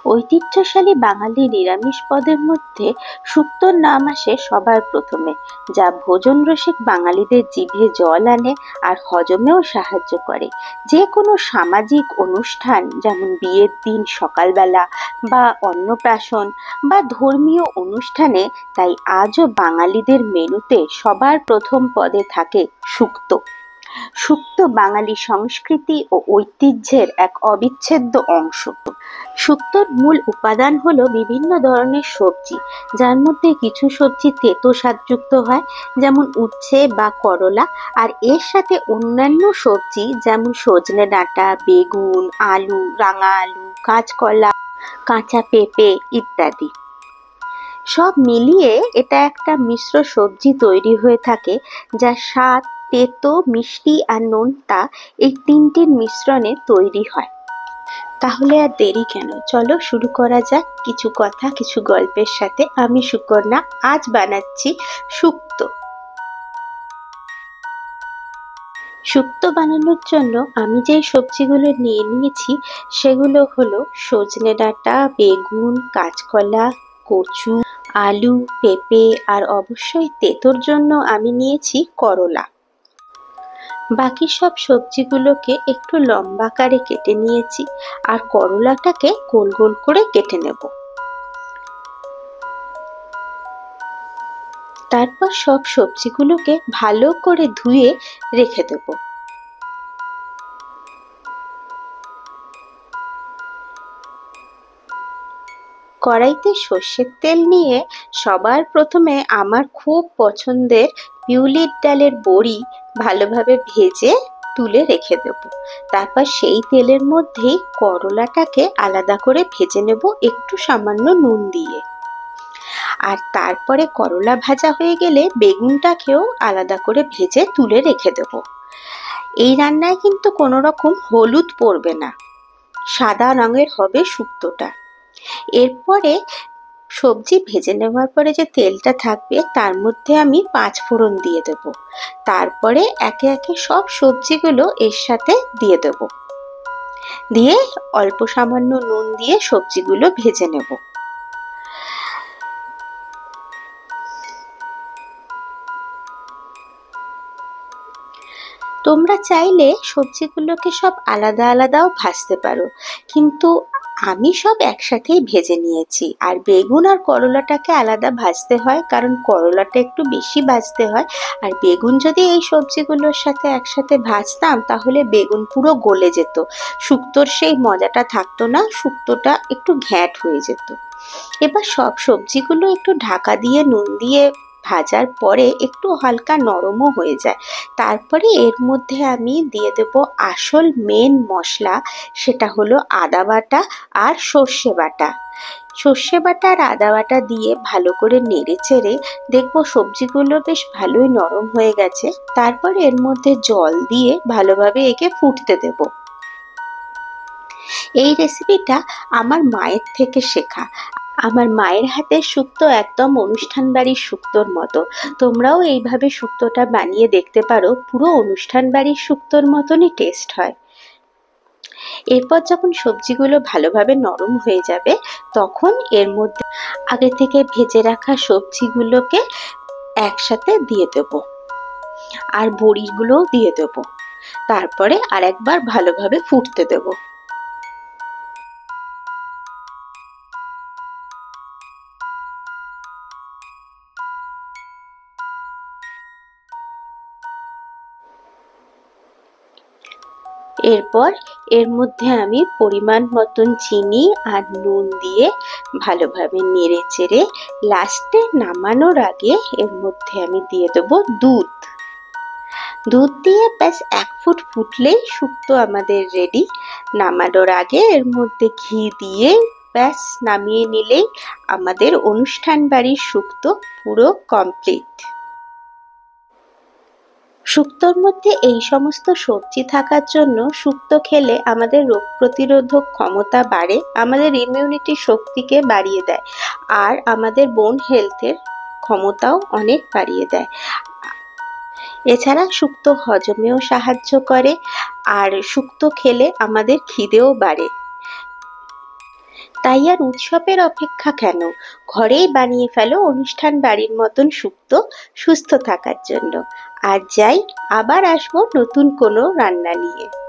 ঐতিহ্যশালী বাঙালি নিরামিষ পদের মধ্যে শুক্তোর নাম আসে সবার প্রথমে, যা ভোজন রসিক বাঙালিদের জিভে জল আনে আর হজমেও সাহায্য করে। যে কোনো সামাজিক অনুষ্ঠান, যেমন বিয়ের দিন সকালবেলা বা অন্নপ্রাশন বা ধর্মীয় অনুষ্ঠানে, তাই আজও বাঙালিদের মেনুতে সবার প্রথম পদে থাকে শুক্তো। শুক্তো বাঙালি সংস্কৃতি ও ঐতিহ্যের এক অবিচ্ছেদ্য অংশ। শুক্তোর মূল উপাদান হলো বিভিন্ন ধরনের সবজি, যার মধ্যে কিছু সবজি তেতো স্বাদযুক্ত হয়, যেমন উচ্ছে বা করলা, আর এর সাথে অন্যান্য সবজি যেমন সজনে ডাঁটা, বেগুন, আলু, রাঙা আলু, কাঁচকলা, কাঁচা পেঁপে ইত্যাদি। সব মিলিয়ে এটা একটা মিশ্র সবজি তৈরি হয়ে থাকে, যা স্বাদ, তেতো, মিষ্টি আর নোনতা এই তিনটির মিশ্রণে তৈরি হয়। তাহলে আর দেরি কেন, চলো শুরু করা যাক কিছু কথা কিছু গল্পের সাথে। আমি সুকন্যা, আজ বানাচ্ছি শুক্তো। শুক্তো বানানোর জন্য আমি যে সবজিগুলো নিয়ে নিয়েছি সেগুলো হলো সজনে ডাঁটা, বেগুন, কাঁচকলা, কচু, আলু, পেঁপে, আর অবশ্যই তেঁতোর জন্য আমি নিয়েছি করলা। বাকি সব সবজিগুলোকে একটু লম্বা আকারে কেটে নিয়েছি, আর করলাটাকে গোল গোল করে কেটে নেব। তারপর সব সবজিগুলোকে ভালো করে ধুয়ে রেখে দেব। কড়াইতে সর্ষের তেল নিয়ে সবার প্রথমে আমার খুব পছন্দের বিউলির ডালের বড়ি ভালোভাবে ভেজে তুলে রেখে দেব। তারপর সেই তেলের মধ্যেই করলাটাকে আলাদা করে ভেজে নেব একটু সামান্য নুন দিয়ে। আর তারপরে করলা ভাজা হয়ে গেলে বেগুনটাকেও আলাদা করে ভেজে তুলে রেখে দেব। এই রান্নায় কিন্তু কোনো রকম হলুদ পড়বে না, সাদা রঙের হবে শুক্তোটা। এরপরে সবজি ভেজে নেওয়ার পরে যে তেলটা থাকবে তার মধ্যে আমি 5 ফোড়ন দিয়ে দেব। তারপরে একে একে সব সবজিগুলো এর সাথে দিয়ে দেব, দিয়ে অল্প সামান্য নুন দিয়ে সবজিগুলো ভেজে নেব। তোমরা চাইলে সবজিগুলোকে সব আলাদা আলাদাও ভাজতে পারো, কিন্তু আমি সব একসাথেই ভেজে নিয়েছি। আর বেগুন আর করলাটাকে আলাদা ভাজতে হয়, কারণ করলাটা একটু বেশি ভাজতে হয়। আর বেগুন যদি এই সবজিগুলোর সাথে একসাথে ভাজতাম তাহলে বেগুন পুরো গলে যেত, শুক্তোর সেই মজাটা থাকতো না, শুক্তোটা একটু ঘ্যাঁট হয়ে যেত। এবার সব সবজিগুলো একটু ঢাকা দিয়ে নুন দিয়ে ভাজার পরে একটু হালকা নরমও হয়ে যায়। তারপরে এর মধ্যে আমি দিয়ে দেব আসল মেন মশলা, সেটা হলো আদা বাটা আর সর্ষে বাটা। সর্ষে বাটা আর আদা বাটা দিয়ে ভালো করে নেড়ে চেড়ে দেখবো সবজিগুলো বেশ ভালোই নরম হয়ে গেছে। তারপরে এর মধ্যে জল দিয়ে ভালোভাবে একে ফুটতে দেব। এই রেসিপিটা আমার মায়ের থেকে শেখা। আমার মায়ের হাতের শুক্তো একদম অনুষ্ঠান বাড়ির শুক্তোর মতো। তোমরাও এইভাবে শুক্তোটা বানিয়ে দেখতে পারো, পুরো অনুষ্ঠান বাড়ির শুক্তোর মতনই টেস্ট হয়। এরপর যখন সবজিগুলো ভালোভাবে নরম হয়ে যাবে তখন এর মধ্যে আগে থেকে ভেজে রাখা সবজিগুলোকে একসাথে দিয়ে দেব, আর বড়িগুলোও দিয়ে দেব। তারপরে আরেকবার ভালোভাবে ফুটতে দেব। এরপর এর মধ্যে আমি পরিমাণ মতন চিনি আর নুন দিয়ে ভালোভাবে নেড়ে চেড়ে লাস্টে নামানোর আগে এর মধ্যে আমি দিয়ে দেবো দুধ। দুধ দিয়ে ব্যাস 1 ফুট ফুটলেই শুক্তো আমাদের রেডি। নামানোর আগে এর মধ্যে ঘি দিয়ে ব্যাস নামিয়ে নিলেই আমাদের অনুষ্ঠান বাড়ির শুক্তো পুরো কমপ্লিট। শুক্তোর মধ্যে এই সমস্ত সবজি থাকার জন্য শুক্তো খেলে আমাদের রোগ প্রতিরোধক ক্ষমতা বাড়ে, আমাদের ইমিউনিটি শক্তিকে বাড়িয়ে দেয়, আর আমাদের বোন হেলথের ক্ষমতাও অনেক বাড়িয়ে দেয়। এছাড়া শুক্তো হজমেও সাহায্য করে, আর শুক্তো খেলে আমাদের খিদেও বাড়ে। তাই আর উৎসবের অপেক্ষা কেন, ঘরেই বানিয়ে ফেলো অনুষ্ঠান বাড়ির মতন শুক্তো, সুস্থ থাকার জন্য। আর যাই, আবার আসবো নতুন কোনো রান্না নিয়ে।